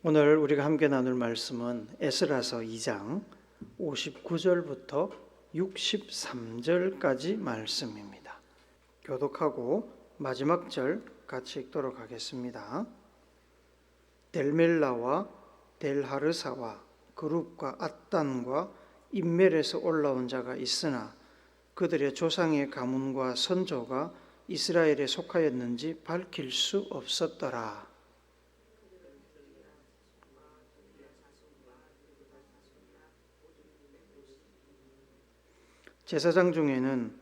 오늘 우리가 함께 나눌 말씀은 에스라서 2장 59절부터 63절까지 말씀입니다. 교독하고 마지막 절 같이 읽도록 하겠습니다. 델멜라와 델하르사와 그룹과 앗단과 인멜에서 올라온 자가 있으나 그들의 조상의 가문과 선조가 이스라엘에 속하였는지 밝힐 수 없었더라. 제사장 중에는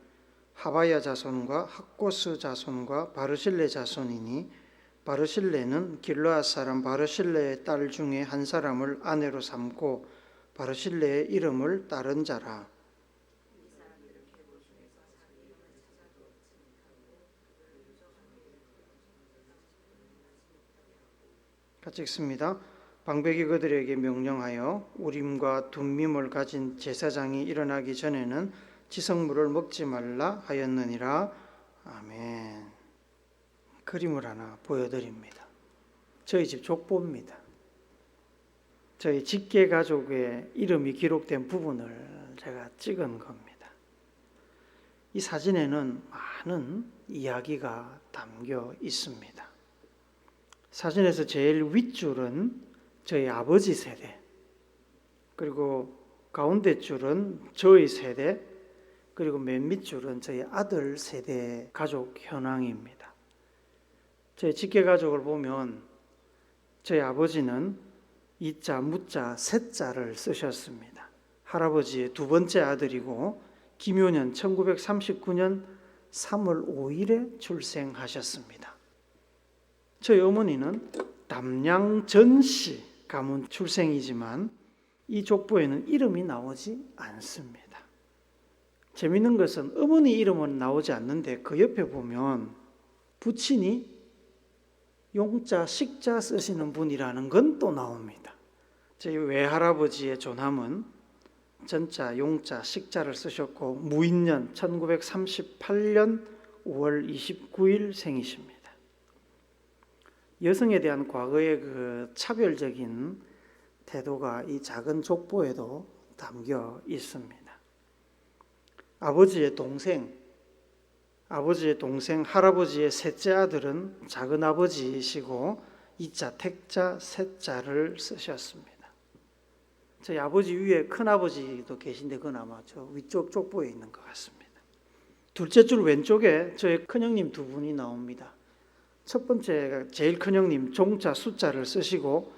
하바야 자손과 학고스 자손과 바르실레 자손이니 바르실레는 길르앗 사람 바르실레의 딸 중에 한 사람을 아내로 삼고 바르실레의 이름을 따른 자라. 같이 읽습니다. 방백이 그들에게 명령하여 우림과 둠밈을 가진 제사장이 일어나기 전에는 지성물을 먹지 말라 하였느니라. 아멘. 그림을 하나 보여드립니다. 저희 집 족보입니다. 저희 직계 가족의 이름이 기록된 부분을 제가 찍은 겁니다. 이 사진에는 많은 이야기가 담겨 있습니다. 사진에서 제일 윗줄은 저희 아버지 세대, 그리고 가운데 줄은 저희 세대, 그리고 맨 밑줄은 저희 아들 세대 가족 현황입니다. 저희 직계 가족을 보면 저희 아버지는 이자, 무자, 세자를 쓰셨습니다. 할아버지의 두 번째 아들이고 김효년 1939년 3월 5일에 출생하셨습니다. 저희 어머니는 담양전씨 가문 출생이지만 이 족보에는 이름이 나오지 않습니다. 재미있는 것은 어머니 이름은 나오지 않는데 그 옆에 보면 부친이 용자, 식자 쓰시는 분이라는 건 또 나옵니다. 저희 외할아버지의 조남은 전자, 용자, 식자를 쓰셨고 무인년 1938년 5월 29일 생이십니다. 여성에 대한 과거의 그 차별적인 태도가 이 작은 족보에도 담겨 있습니다. 아버지의 동생 할아버지의 셋째 아들은 작은 아버지이시고 이자, 택자, 셋자를 쓰셨습니다. 저희 아버지 위에 큰 아버지도 계신데 그건 아마 저 위쪽 족보에 있는 것 같습니다. 둘째 줄 왼쪽에 저희 큰형님 두 분이 나옵니다. 첫 번째가 제일 큰형님 종자, 숫자를 쓰시고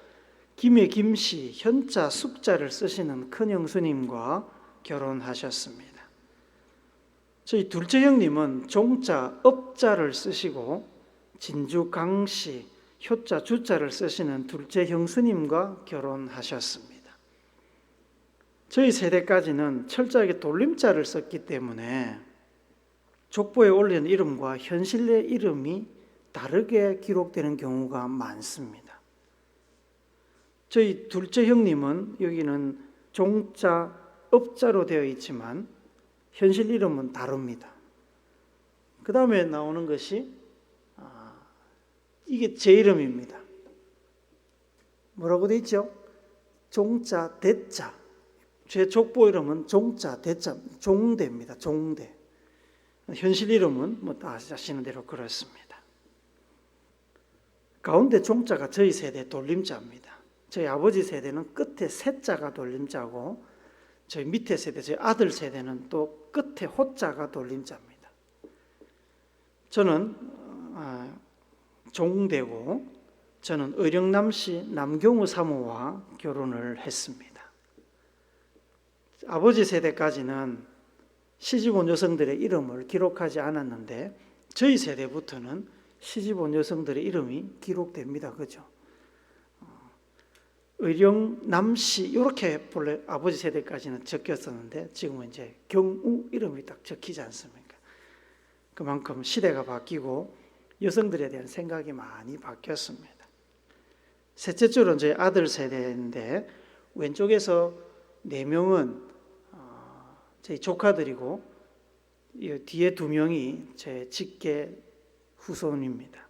김의 김씨, 현자, 숙자를 쓰시는 큰형수님과 결혼하셨습니다. 저희 둘째 형님은 종자, 업자를 쓰시고 진주, 강씨, 효자, 주자를 쓰시는 둘째 형수님과 결혼하셨습니다. 저희 세대까지는 철저하게 돌림자를 썼기 때문에 족보에 올린 이름과 현실의 이름이 다르게 기록되는 경우가 많습니다. 저희 둘째 형님은 여기는 종자, 업자로 되어 있지만 현실 이름은 다릅니다. 그 다음에 나오는 것이 이게 제 이름입니다. 뭐라고 되어 있죠? 종자, 대자. 제 족보 이름은 종자, 대자, 종대입니다. 종대. 현실 이름은 뭐 다 아시는 대로 그렇습니다. 가운데 종자가 저희 세대 돌림자입니다. 저희 아버지 세대는 끝에 세자가 돌림자고 저희 밑에 세대, 저희 아들 세대는 또 끝에 호자가 돌림자입니다. 저는 종대고 저는 의령남시 남경우 사모와 결혼을 했습니다. 아버지 세대까지는 시집온 여성들의 이름을 기록하지 않았는데 저희 세대부터는 시집온 여성들의 이름이 기록됩니다. 그죠? 의령남씨 이렇게 본래 아버지 세대까지는 적혔었는데 지금은 이제 경우 이름이 딱 적히지 않습니까? 그만큼 시대가 바뀌고 여성들에 대한 생각이 많이 바뀌었습니다. 셋째 줄은 저희 아들 세대인데 왼쪽에서 4명은 저희 조카들이고 뒤에 2명이 제 직계 후손입니다.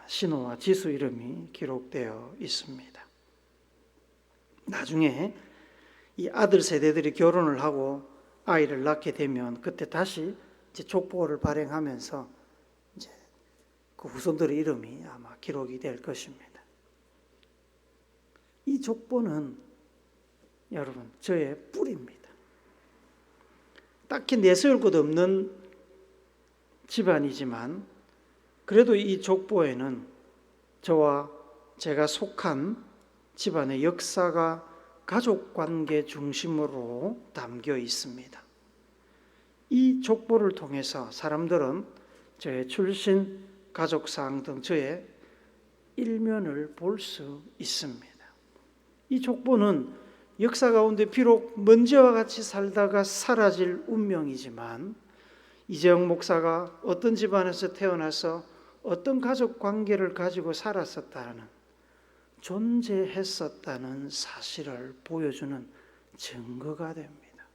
신호와 지수 이름이 기록되어 있습니다. 나중에 이 아들 세대들이 결혼을 하고 아이를 낳게 되면 그때 다시 이제 족보를 발행하면서 이제 그 후손들의 이름이 아마 기록이 될 것입니다. 이 족보는 여러분 저의 뿌리입니다. 딱히 내세울 것 없는 집안이지만 그래도 이 족보에는 저와 제가 속한 집안의 역사가 가족관계 중심으로 담겨 있습니다. 이 족보를 통해서 사람들은 저의 출신, 가족사항 등 저의 일면을 볼 수 있습니다. 이 족보는 역사 가운데 비록 먼지와 같이 살다가 사라질 운명이지만 이재영 목사가 어떤 집안에서 태어나서 어떤 가족 관계를 가지고 살았었다는, 존재했었다는 사실을 보여주는 증거가 됩니다.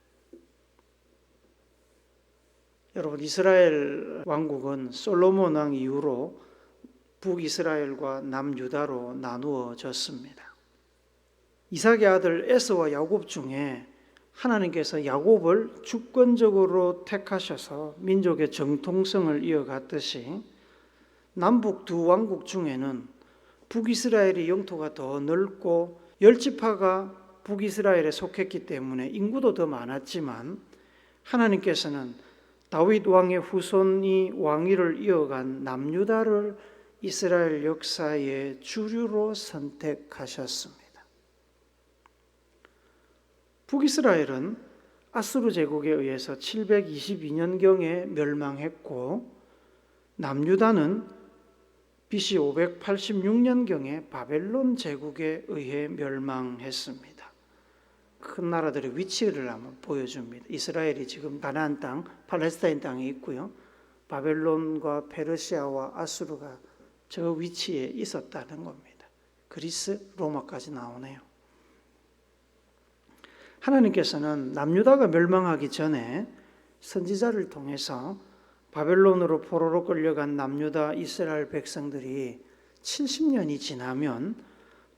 여러분, 이스라엘 왕국은 솔로몬 왕 이후로 북이스라엘과 남유다로 나누어졌습니다. 이삭의 아들 에서와 야곱 중에 하나님께서 야곱을 주권적으로 택하셔서 민족의 정통성을 이어갔듯이 남북 두 왕국 중에는 북이스라엘의 영토가 더 넓고 10지파가 북이스라엘에 속했기 때문에 인구도 더 많았지만 하나님께서는 다윗 왕의 후손이 왕위를 이어간 남유다를 이스라엘 역사의 주류로 선택하셨습니다. 북이스라엘은 아수르 제국에 의해서 722년경에 멸망했고 남유다는 BC 586년경에 바벨론 제국에 의해 멸망했습니다. 큰 나라들의 위치를 한번 보여줍니다. 이스라엘이 지금 가나안 땅, 팔레스타인 땅에 있고요. 바벨론과 페르시아와 아수르가 저 위치에 있었다는 겁니다. 그리스, 로마까지 나오네요. 하나님께서는 남유다가 멸망하기 전에 선지자를 통해서 바벨론으로 포로로 끌려간 남유다 이스라엘 백성들이 70년이 지나면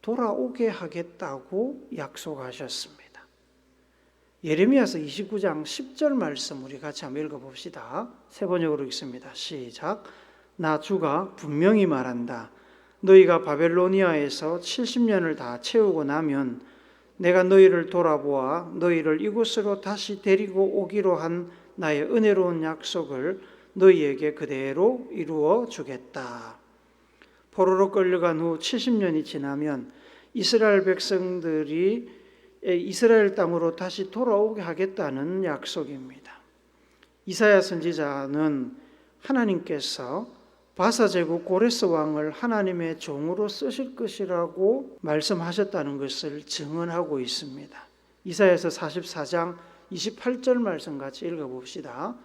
돌아오게 하겠다고 약속하셨습니다. 예레미야서 29장 10절 말씀 우리 같이 한번 읽어봅시다. 세 번역으로 읽습니다. 시작. 나 주가 분명히 말한다. 너희가 바벨로니아에서 70년을 다 채우고 나면 내가 너희를 돌아보아 너희를 이곳으로 다시 데리고 오기로 한 나의 은혜로운 약속을 너희에게 그대로 이루어 주겠다. 포로로 끌려간 후 70년이 지나면 이스라엘 백성들이 이스라엘 땅으로 다시 돌아오게 하겠다는 약속입니다. 이사야 선지자는 하나님께서 바사 제국 고레스 왕을 하나님의 종으로 쓰실 것이라고 말씀하셨다는 것을 증언하고 있습니다. 이사야서 44장 28절 말씀 같이 읽어봅시다.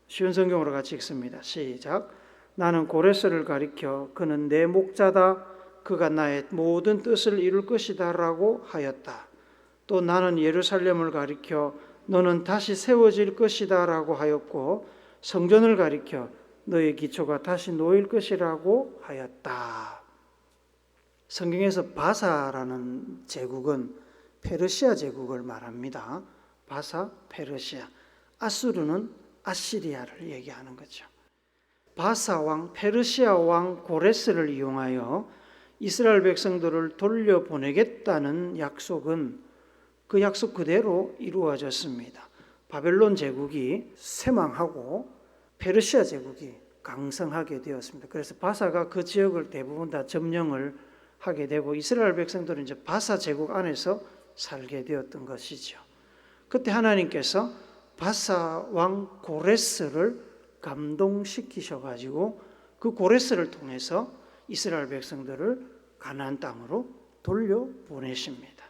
쉬운 성경으로 같이 읽습니다. 시작. 나는 고레스를 가리켜 그는 내 목자다. 그가 나의 모든 뜻을 이룰 것이다 라고 하였다. 또 나는 예루살렘을 가리켜 너는 다시 세워질 것이다 라고 하였고 성전을 가리켜 너의 기초가 다시 놓일 것이라고 하였다. 성경에서 바사라는 제국은 페르시아 제국을 말합니다. 바사, 페르시아. 아수르는 아시리아를 얘기하는 거죠. 바사 왕, 페르시아 왕 고레스를 이용하여 이스라엘 백성들을 돌려보내겠다는 약속은 그 약속 그대로 이루어졌습니다. 바벨론 제국이 쇠망하고 페르시아 제국이 강성하게 되었습니다. 그래서 바사가 그 지역을 대부분 다 점령을 하게 되고 이스라엘 백성들은 이제 바사 제국 안에서 살게 되었던 것이죠. 그때 하나님께서 바사 왕 고레스를 감동시키셔가지고 그 고레스를 통해서 이스라엘 백성들을 가나안 땅으로 돌려보내십니다.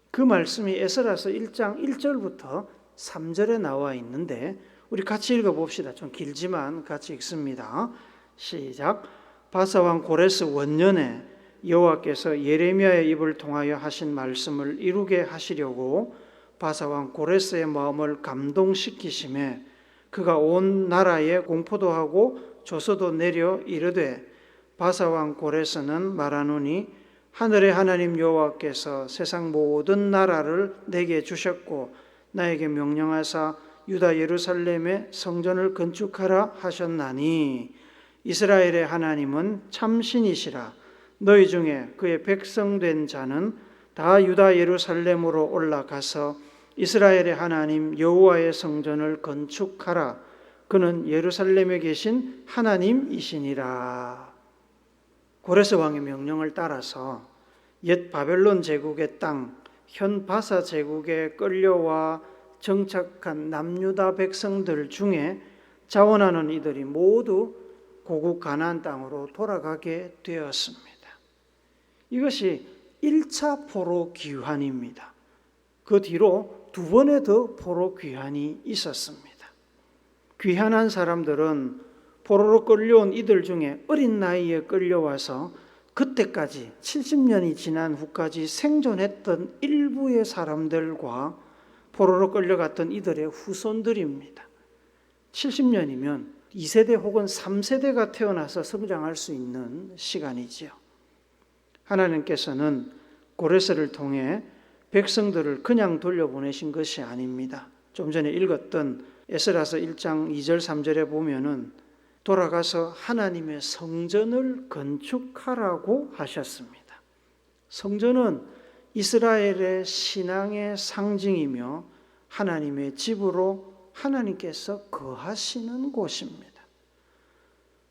그 말씀이 에스라서 1장 1절부터 3절에 나와 있는데 우리 같이 읽어봅시다. 좀 길지만 같이 읽습니다. 시작. 바사왕 고레스 원년에 여호와께서 예레미야의 입을 통하여 하신 말씀을 이루게 하시려고 바사왕 고레스의 마음을 감동시키심에 그가 온 나라에 공포도 하고 조서도 내려 이르되 바사왕 고레스는 말하노니 하늘의 하나님 여호와께서 세상 모든 나라를 내게 주셨고 나에게 명령하사 유다 예루살렘에 성전을 건축하라 하셨나니 이스라엘의 하나님은 참신이시라. 너희 중에 그의 백성된 자는 다 유다 예루살렘으로 올라가서 이스라엘의 하나님 여호와의 성전을 건축하라. 그는 예루살렘에 계신 하나님이시니라. 고레스 왕의 명령을 따라서 옛 바벨론 제국의 땅, 현 바사 제국에 끌려와 정착한 남유다 백성들 중에 자원하는 이들이 모두 고국 가나안 땅으로 돌아가게 되었습니다. 이것이 1차 포로 귀환입니다. 그 뒤로 두 번의 더 포로 귀환이 있었습니다. 귀환한 사람들은 포로로 끌려온 이들 중에 어린 나이에 끌려와서 그때까지 70년이 지난 후까지 생존했던 일부의 사람들과 포로로 끌려갔던 이들의 후손들입니다. 70년이면 2세대 혹은 3세대가 태어나서 성장할 수 있는 시간이지요. 하나님께서는 고레스를 통해 백성들을 그냥 돌려보내신 것이 아닙니다. 좀 전에 읽었던 에스라서 1장 2절 3절에 보면은 돌아가서 하나님의 성전을 건축하라고 하셨습니다. 성전은 이스라엘의 신앙의 상징이며 하나님의 집으로 하나님께서 거하시는 곳입니다.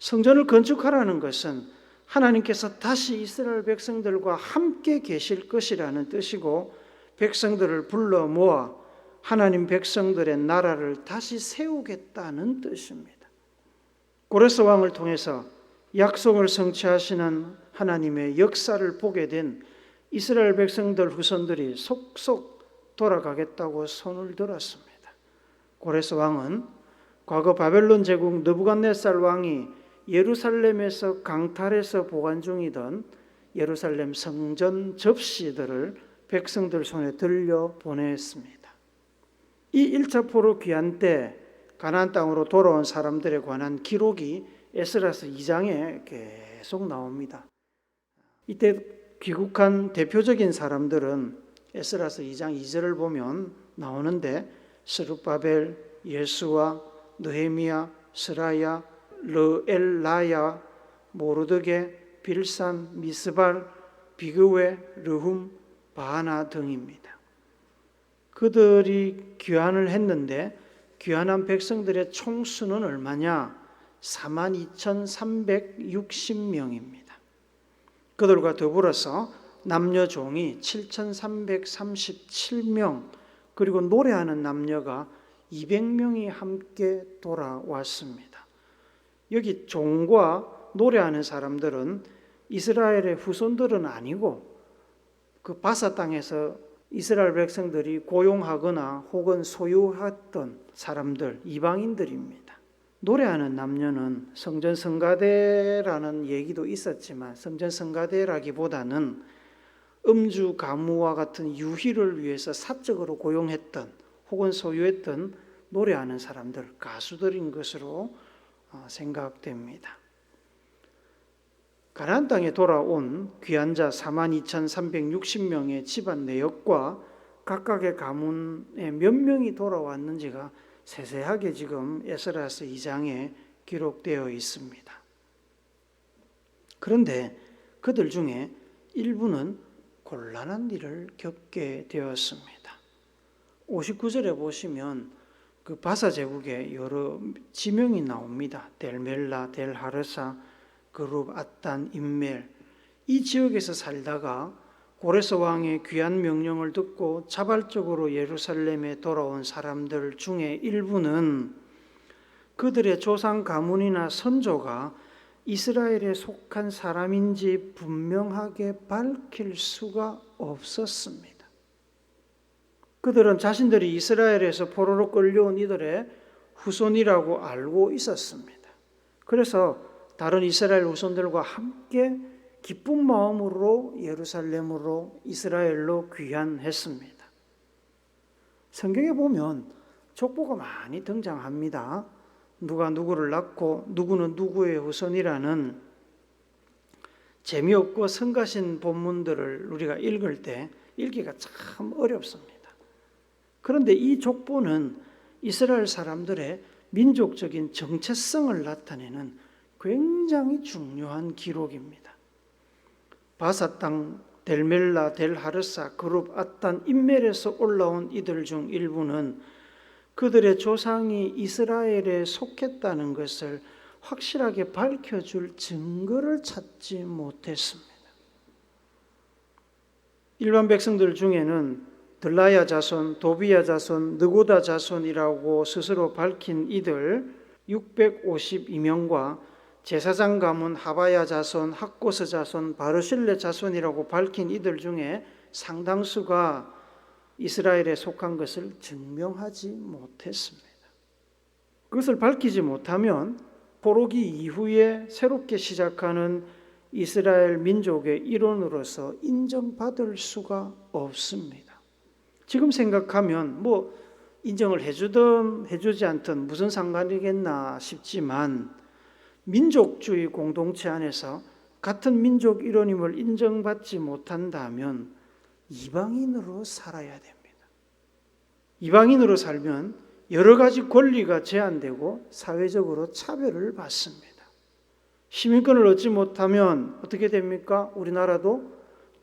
성전을 건축하라는 것은 하나님께서 다시 이스라엘 백성들과 함께 계실 것이라는 뜻이고 백성들을 불러 모아 하나님 백성들의 나라를 다시 세우겠다는 뜻입니다. 고레스 왕을 통해서 약속을 성취하시는 하나님의 역사를 보게 된 이스라엘 백성들 후손들이 속속 돌아가겠다고 손을 들었습니다. 고레스 왕은 과거 바벨론 제국 느부갓네살 왕이 예루살렘에서 강탈해서 보관 중이던 예루살렘 성전 접시들을 백성들 손에 들려 보냈습니다. 이 1차 포로 귀환 때 가나안 땅으로 돌아온 사람들에 관한 기록이 에스라서 2장에 계속 나옵니다. 이때 귀국한 대표적인 사람들은 에스라서 2장 2절을 보면 나오는데 스룹바벨, 예수와, 느헤미야, 스라야, 르엘라야, 모르드게, 빌산, 미스발, 비그웨, 르훔, 바하나 등입니다. 그들이 귀환을 했는데 귀환한 백성들의 총수는 얼마냐? 42,360명입니다. 그들과 더불어서 남녀 종이 7,337명, 그리고 노래하는 남녀가 200명이 함께 돌아왔습니다. 여기 종과 노래하는 사람들은 이스라엘의 후손들은 아니고 그 바사 땅에서 이스라엘 백성들이 고용하거나 혹은 소유했던 사람들, 이방인들입니다. 노래하는 남녀는 성전 성가대라는 얘기도 있었지만 성전 성가대라기보다는 음주 가무와 같은 유희를 위해서 사적으로 고용했던 혹은 소유했던 노래하는 사람들, 가수들인 것으로 생각됩니다. 가나안 땅에 돌아온 귀환자 42,360명의 집안 내역과 각각의 가문에 몇 명이 돌아왔는지가 세세하게 지금 에스라서 2장에 기록되어 있습니다. 그런데 그들 중에 일부는 곤란한 일을 겪게 되었습니다. 59절에 보시면 그 바사 제국의 여러 지명이 나옵니다. 델멜라, 델하르사, 그룹, 아단, 임멜. 이 지역에서 살다가 고레스 왕의 귀환 명령을 듣고 자발적으로 예루살렘에 돌아온 사람들 중에 일부는 그들의 조상 가문이나 선조가 이스라엘에 속한 사람인지 분명하게 밝힐 수가 없었습니다. 그들은 자신들이 이스라엘에서 포로로 끌려온 이들의 후손이라고 알고 있었습니다. 그래서 다른 이스라엘 후손들과 함께 기쁜 마음으로 예루살렘으로 이스라엘로 귀환했습니다. 성경에 보면 족보가 많이 등장합니다. 누가 누구를 낳고 누구는 누구의 후손이라는 재미없고 성가신 본문들을 우리가 읽을 때 읽기가 참 어렵습니다. 그런데 이 족보는 이스라엘 사람들의 민족적인 정체성을 나타내는 굉장히 중요한 기록입니다. 바사 땅 델멜라, 델하르사, 그룹, 앗단, 인멜에서 올라온 이들 중 일부는 그들의 조상이 이스라엘에 속했다는 것을 확실하게 밝혀줄 증거를 찾지 못했습니다. 일반 백성들 중에는 들라야 자손, 도비야 자손, 느고다 자손이라고 스스로 밝힌 이들 652명과 제사장 가문 하바야 자손, 학고스 자손, 바르실레 자손이라고 밝힌 이들 중에 상당수가 이스라엘에 속한 것을 증명하지 못했습니다. 그것을 밝히지 못하면 포로기 이후에 새롭게 시작하는 이스라엘 민족의 일원으로서 인정받을 수가 없습니다. 지금 생각하면 인정을 해주든 해주지 않든 무슨 상관이겠나 싶지만 민족주의 공동체 안에서 같은 민족 일원임을 인정받지 못한다면 이방인으로 살아야 됩니다. 이방인으로 살면 여러 가지 권리가 제한되고 사회적으로 차별을 받습니다. 시민권을 얻지 못하면 어떻게 됩니까? 우리나라도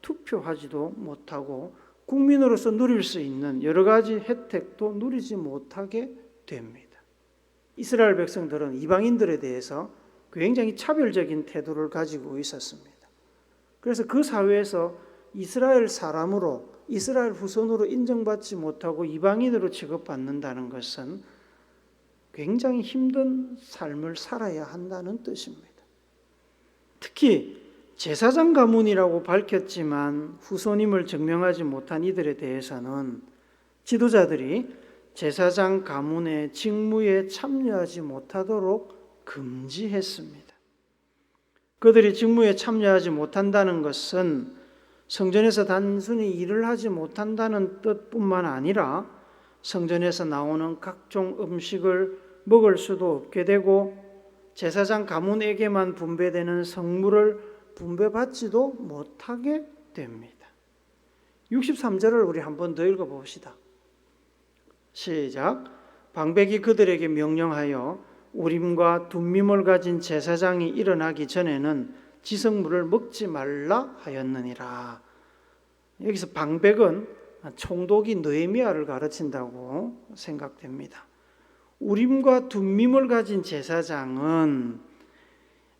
투표하지도 못하고 국민으로서 누릴 수 있는 여러 가지 혜택도 누리지 못하게 됩니다. 이스라엘 백성들은 이방인들에 대해서 굉장히 차별적인 태도를 가지고 있었습니다. 그래서 그 사회에서 이스라엘 사람으로, 이스라엘 후손으로 인정받지 못하고 이방인으로 취급받는다는 것은 굉장히 힘든 삶을 살아야 한다는 뜻입니다. 특히 제사장 가문이라고 밝혔지만 후손임을 증명하지 못한 이들에 대해서는 지도자들이 제사장 가문의 직무에 참여하지 못하도록 금지했습니다. 그들이 직무에 참여하지 못한다는 것은 성전에서 단순히 일을 하지 못한다는 뜻뿐만 아니라 성전에서 나오는 각종 음식을 먹을 수도 없게 되고 제사장 가문에게만 분배되는 성물을 분배받지도 못하게 됩니다. 63절을 우리 한 번 더 읽어봅시다. 시작. 방백이 그들에게 명령하여 우림과 둠밈을 가진 제사장이 일어나기 전에는 지성물을 먹지 말라 하였느니라. 여기서 방백은 총독이 느헤미야를 가르친다고 생각됩니다. 우림과 둠밈을 가진 제사장은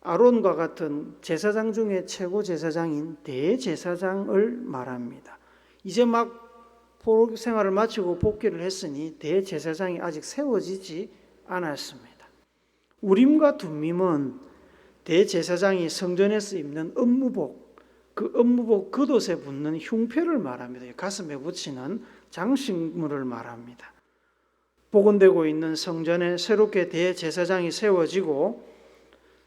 아론과 같은 제사장 중에 최고 제사장인 대제사장을 말합니다. 이제 막 포로 생활을 마치고 복귀를 했으니 대제사장이 아직 세워지지 않았습니다. 우림과 둠밈은 대제사장이 성전에서 입는 업무복, 그 업무복 겉옷에 붙는 흉패를 말합니다. 가슴에 붙이는 장식물을 말합니다. 복원되고 있는 성전에 새롭게 대제사장이 세워지고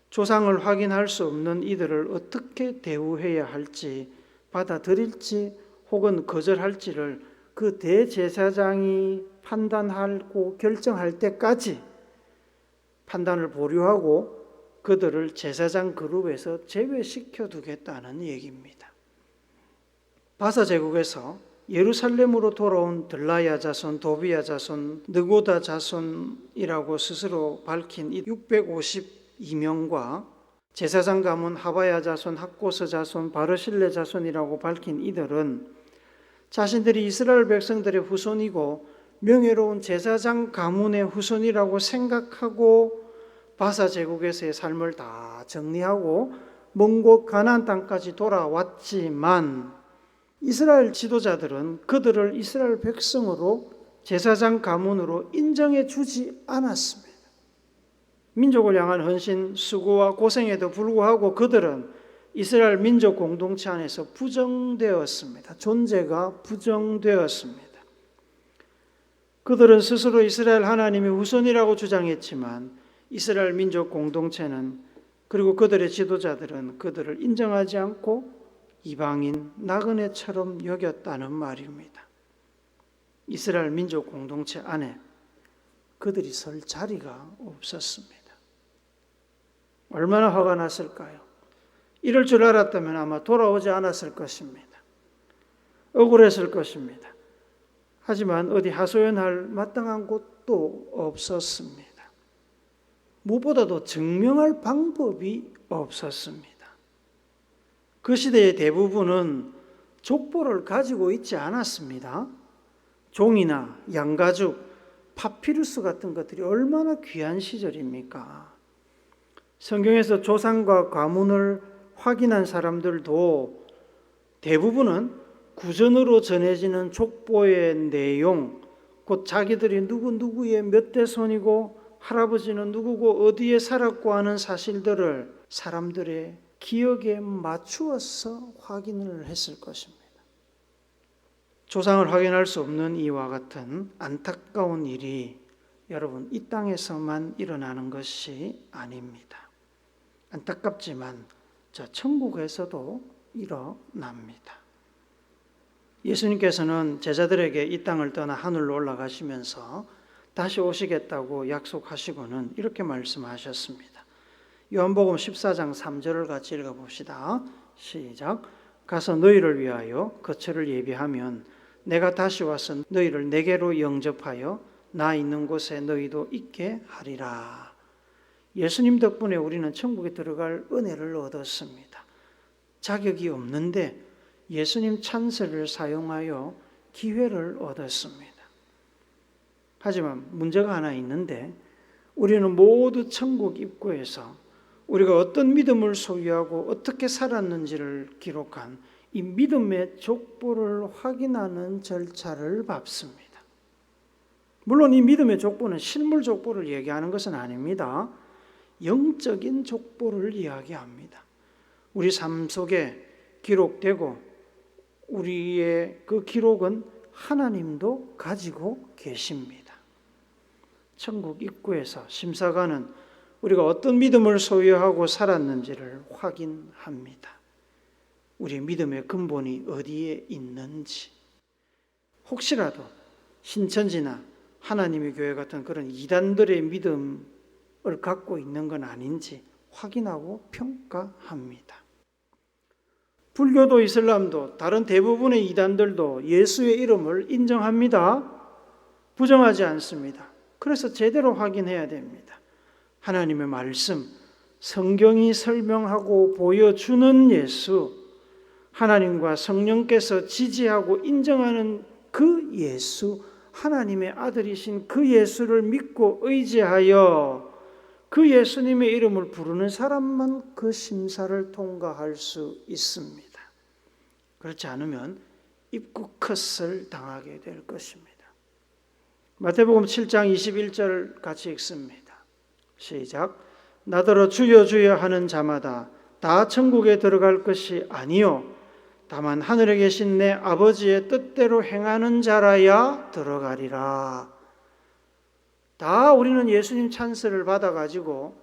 조상을 확인할 수 없는 이들을 어떻게 대우해야 할지, 받아들일지 혹은 거절할지를 그 대제사장이 판단하고 결정할 때까지 판단을 보류하고 그들을 제사장 그룹에서 제외시켜 두겠다는 얘기입니다. 바사 제국에서 예루살렘으로 돌아온 들라야 자손, 도비야 자손, 느고다 자손이라고 스스로 밝힌 652명과 제사장 가문 하바야 자손, 학고스 자손, 바르실레 자손이라고 밝힌 이들은 자신들이 이스라엘 백성들의 후손이고 명예로운 제사장 가문의 후손이라고 생각하고 바사 제국에서의 삶을 다 정리하고 먼 곳 가나안 땅까지 돌아왔지만 이스라엘 지도자들은 그들을 이스라엘 백성으로 제사장 가문으로 인정해 주지 않았습니다. 민족을 향한 헌신, 수고와 고생에도 불구하고 그들은 이스라엘 민족 공동체 안에서 부정되었습니다. 존재가 부정되었습니다. 그들은 스스로 이스라엘 하나님의 후손이라고 주장했지만 이스라엘 민족 공동체는 그리고 그들의 지도자들은 그들을 인정하지 않고 이방인 나그네처럼 여겼다는 말입니다. 이스라엘 민족 공동체 안에 그들이 설 자리가 없었습니다. 얼마나 화가 났을까요? 이럴 줄 알았다면 아마 돌아오지 않았을 것입니다. 억울했을 것입니다. 하지만 어디 하소연할 마땅한 곳도 없었습니다. 무엇보다도 증명할 방법이 없었습니다. 그 시대의 대부분은 족보를 가지고 있지 않았습니다. 종이나 양가죽, 파피루스 같은 것들이 얼마나 귀한 시절입니까? 성경에서 조상과 가문을 확인한 사람들도 대부분은 구전으로 전해지는 족보의 내용, 곧 자기들이 누구의 몇 대손이고 할아버지는 누구고 어디에 살았고 하는 사실들을 사람들의 기억에 맞추어서 확인을 했을 것입니다. 조상을 확인할 수 없는 이와 같은 안타까운 일이 여러분 이 땅에서만 일어나는 것이 아닙니다. 안타깝지만 저 천국에서도 일어납니다. 예수님께서는 제자들에게 이 땅을 떠나 하늘로 올라가시면서 다시 오시겠다고 약속하시고는 이렇게 말씀하셨습니다. 요한복음 14장 3절을 같이 읽어봅시다. 시작. 가서 너희를 위하여 거처를 예비하면 내가 다시 와서 너희를 내게로 영접하여 나 있는 곳에 너희도 있게 하리라. 예수님 덕분에 우리는 천국에 들어갈 은혜를 얻었습니다. 자격이 없는데 예수님 찬스를 사용하여 기회를 얻었습니다. 하지만 문제가 하나 있는데 우리는 모두 천국 입구에서 우리가 어떤 믿음을 소유하고 어떻게 살았는지를 기록한 이 믿음의 족보를 확인하는 절차를 밟습니다. 물론 이 믿음의 족보는 실물 족보를 얘기하는 것은 아닙니다. 영적인 족보를 이야기합니다. 우리 삶 속에 기록되고 우리의 그 기록은 하나님도 가지고 계십니다. 천국 입구에서 심사관은 우리가 어떤 믿음을 소유하고 살았는지를 확인합니다. 우리의 믿음의 근본이 어디에 있는지, 혹시라도 신천지나 하나님의 교회 같은 그런 이단들의 믿음을 갖고 있는 건 아닌지 확인하고 평가합니다. 불교도 이슬람도 다른 대부분의 이단들도 예수의 이름을 인정합니다. 부정하지 않습니다. 그래서 제대로 확인해야 됩니다. 하나님의 말씀, 성경이 설명하고 보여주는 예수, 하나님과 성령께서 지지하고 인정하는 그 예수, 하나님의 아들이신 그 예수를 믿고 의지하여 그 예수님의 이름을 부르는 사람만 그 심사를 통과할 수 있습니다. 그렇지 않으면 입구 컷을 당하게 될 것입니다. 마태복음 7장 21절 같이 읽습니다. 시작. 나더러 주여 주여 하는 자마다 다 천국에 들어갈 것이 아니요 다만 하늘에 계신 내 아버지의 뜻대로 행하는 자라야 들어가리라. 다 우리는 예수님 찬스를 받아가지고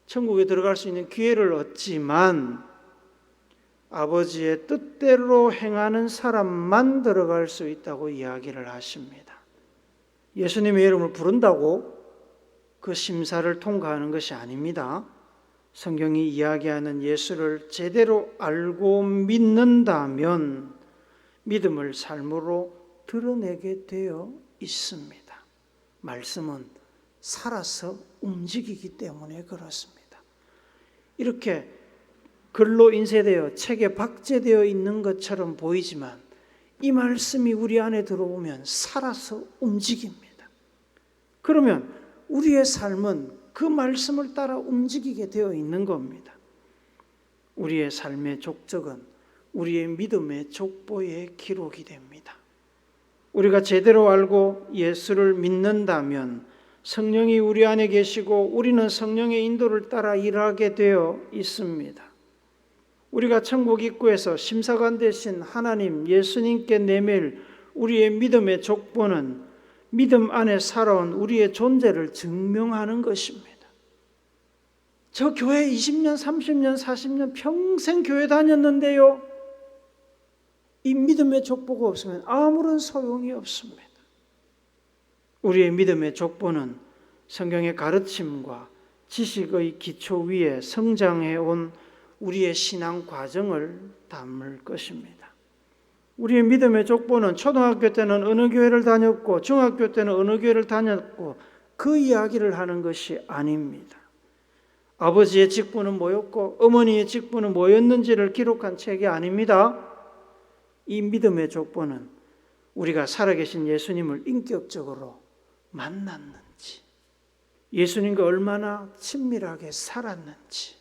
천국에 들어갈 수 있는 기회를 얻지만 아버지의 뜻대로 행하는 사람만 들어갈 수 있다고 이야기를 하십니다. 예수님의 이름을 부른다고 그 심사를 통과하는 것이 아닙니다. 성경이 이야기하는 예수를 제대로 알고 믿는다면 믿음을 삶으로 드러내게 되어 있습니다. 말씀은 살아서 움직이기 때문에 그렇습니다. 이렇게 글로 인쇄되어 책에 박제되어 있는 것처럼 보이지만 이 말씀이 우리 안에 들어오면 살아서 움직입니다. 그러면 우리의 삶은 그 말씀을 따라 움직이게 되어 있는 겁니다. 우리의 삶의 족적은 우리의 믿음의 족보에 기록이 됩니다. 우리가 제대로 알고 예수를 믿는다면 성령이 우리 안에 계시고 우리는 성령의 인도를 따라 일하게 되어 있습니다. 우리가 천국 입구에서 심사관 되신 하나님 예수님께 내밀 우리의 믿음의 족보는 믿음 안에 살아온 우리의 존재를 증명하는 것입니다. 저 교회 20년, 30년, 40년 평생 교회 다녔는데요. 이 믿음의 족보가 없으면 아무런 소용이 없습니다. 우리의 믿음의 족보는 성경의 가르침과 지식의 기초 위에 성장해 온 우리의 신앙 과정을 담을 것입니다. 우리의 믿음의 족보는 초등학교 때는 어느 교회를 다녔고 중학교 때는 어느 교회를 다녔고 그 이야기를 하는 것이 아닙니다. 아버지의 직분은 뭐였고 어머니의 직분은 뭐였는지를 기록한 책이 아닙니다. 이 믿음의 족보는 우리가 살아계신 예수님을 인격적으로 만났는지, 예수님과 얼마나 친밀하게 살았는지,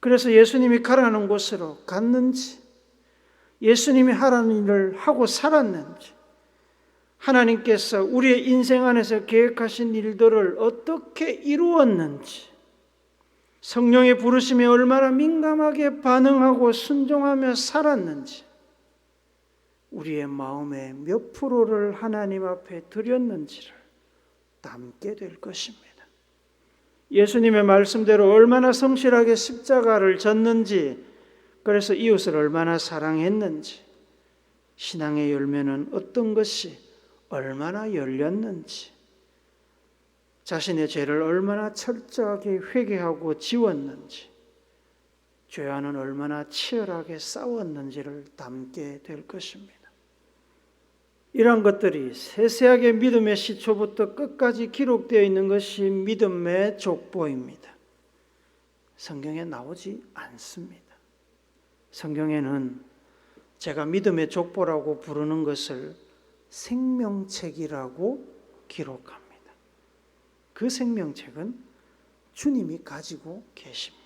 그래서 예수님이 가라는 곳으로 갔는지, 예수님이 하라는 일을 하고 살았는지, 하나님께서 우리의 인생 안에서 계획하신 일들을 어떻게 이루었는지, 성령의 부르심에 얼마나 민감하게 반응하고 순종하며 살았는지, 우리의 마음의 몇 프로를 하나님 앞에 드렸는지를 담게 될 것입니다. 예수님의 말씀대로 얼마나 성실하게 십자가를 졌는지, 그래서 이웃을 얼마나 사랑했는지, 신앙의 열매는 어떤 것이 얼마나 열렸는지, 자신의 죄를 얼마나 철저하게 회개하고 지웠는지, 죄와는 얼마나 치열하게 싸웠는지를 담게 될 것입니다. 이러한 것들이 세세하게 믿음의 시초부터 끝까지 기록되어 있는 것이 믿음의 족보입니다. 성경에 나오지 않습니다. 성경에는 제가 믿음의 족보라고 부르는 것을 생명책이라고 기록합니다. 그 생명책은 주님이 가지고 계십니다.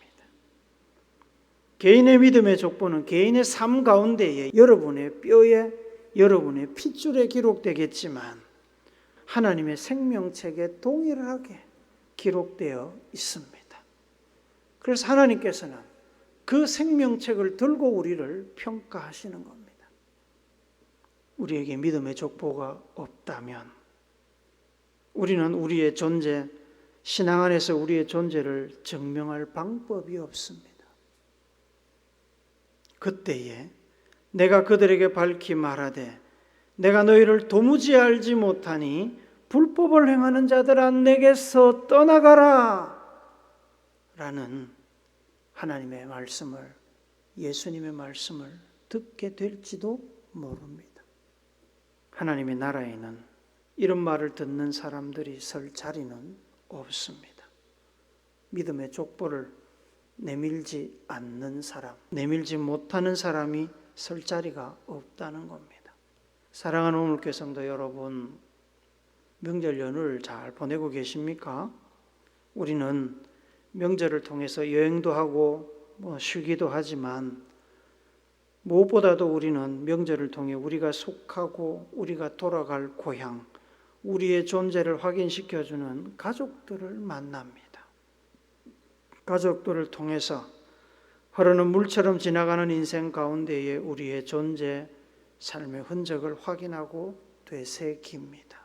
개인의 믿음의 족보는 개인의 삶 가운데에 여러분의 뼈에, 여러분의 핏줄에 기록되겠지만 하나님의 생명책에 동일하게 기록되어 있습니다. 그래서 하나님께서는 그 생명책을 들고 우리를 평가하시는 겁니다. 우리에게 믿음의 족보가 없다면 우리는 우리의 존재, 신앙 안에서 우리의 존재를 증명할 방법이 없습니다. 그때에 내가 그들에게 밝히 말하되 내가 너희를 도무지 알지 못하니 불법을 행하는 자들아 내게서 떠나가라 라는 하나님의 말씀을, 예수님의 말씀을 듣게 될지도 모릅니다. 하나님의 나라에는 이런 말을 듣는 사람들이 설 자리는 없습니다. 믿음의 족보를 내밀지 않는 사람, 내밀지 못하는 사람이 설 자리가 없다는 겁니다. 사랑하는 우물교 성도 여러분, 명절 연휴를 잘 보내고 계십니까? 우리는 명절을 통해서 여행도 하고 쉬기도 하지만 무엇보다도 우리는 명절을 통해 우리가 속하고 우리가 돌아갈 고향, 우리의 존재를 확인시켜주는 가족들을 만납니다. 가족들을 통해서 흐르는 물처럼 지나가는 인생 가운데에 우리의 존재, 삶의 흔적을 확인하고 되새깁니다.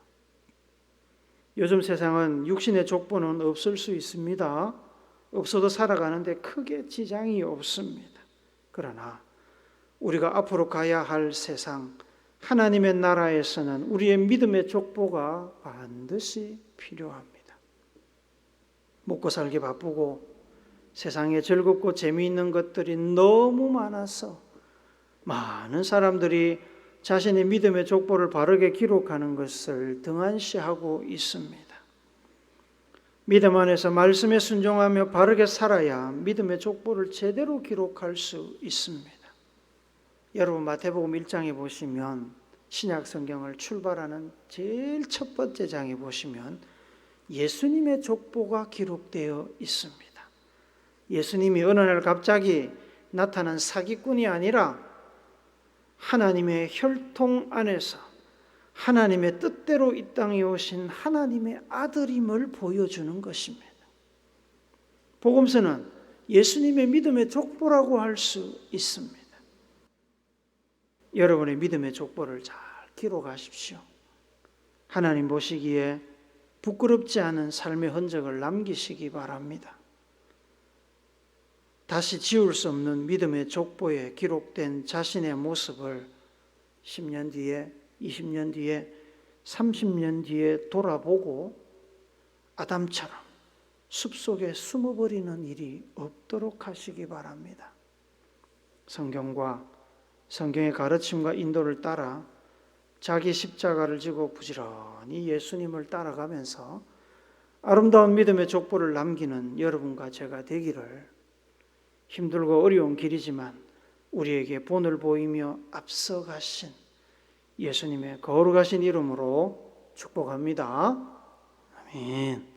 요즘 세상은 육신의 족보는 없을 수 있습니다. 없어도 살아가는데 크게 지장이 없습니다. 그러나 우리가 앞으로 가야 할 세상, 하나님의 나라에서는 우리의 믿음의 족보가 반드시 필요합니다. 먹고 살기 바쁘고 세상에 즐겁고 재미있는 것들이 너무 많아서 많은 사람들이 자신의 믿음의 족보를 바르게 기록하는 것을 등한시하고 있습니다. 믿음 안에서 말씀에 순종하며 바르게 살아야 믿음의 족보를 제대로 기록할 수 있습니다. 여러분 마태복음 1장에 보시면 신약 성경을 출발하는 제일 첫 번째 장에 보시면 예수님의 족보가 기록되어 있습니다. 예수님이 어느 날 갑자기 나타난 사기꾼이 아니라 하나님의 혈통 안에서 하나님의 뜻대로 이 땅에 오신 하나님의 아들임을 보여주는 것입니다. 복음서는 예수님의 믿음의 족보라고 할 수 있습니다. 여러분의 믿음의 족보를 잘 기록하십시오. 하나님 보시기에 부끄럽지 않은 삶의 흔적을 남기시기 바랍니다. 다시 지울 수 없는 믿음의 족보에 기록된 자신의 모습을 10년 뒤에, 20년 뒤에, 30년 뒤에 돌아보고 아담처럼 숲속에 숨어버리는 일이 없도록 하시기 바랍니다. 성경과 성경의 가르침과 인도를 따라 자기 십자가를 지고 부지런히 예수님을 따라가면서 아름다운 믿음의 족보를 남기는 여러분과 제가 되기를, 힘들고 어려운 길이지만 우리에게 본을 보이며 앞서가신 예수님의 거룩하신 이름으로 축복합니다. 아멘.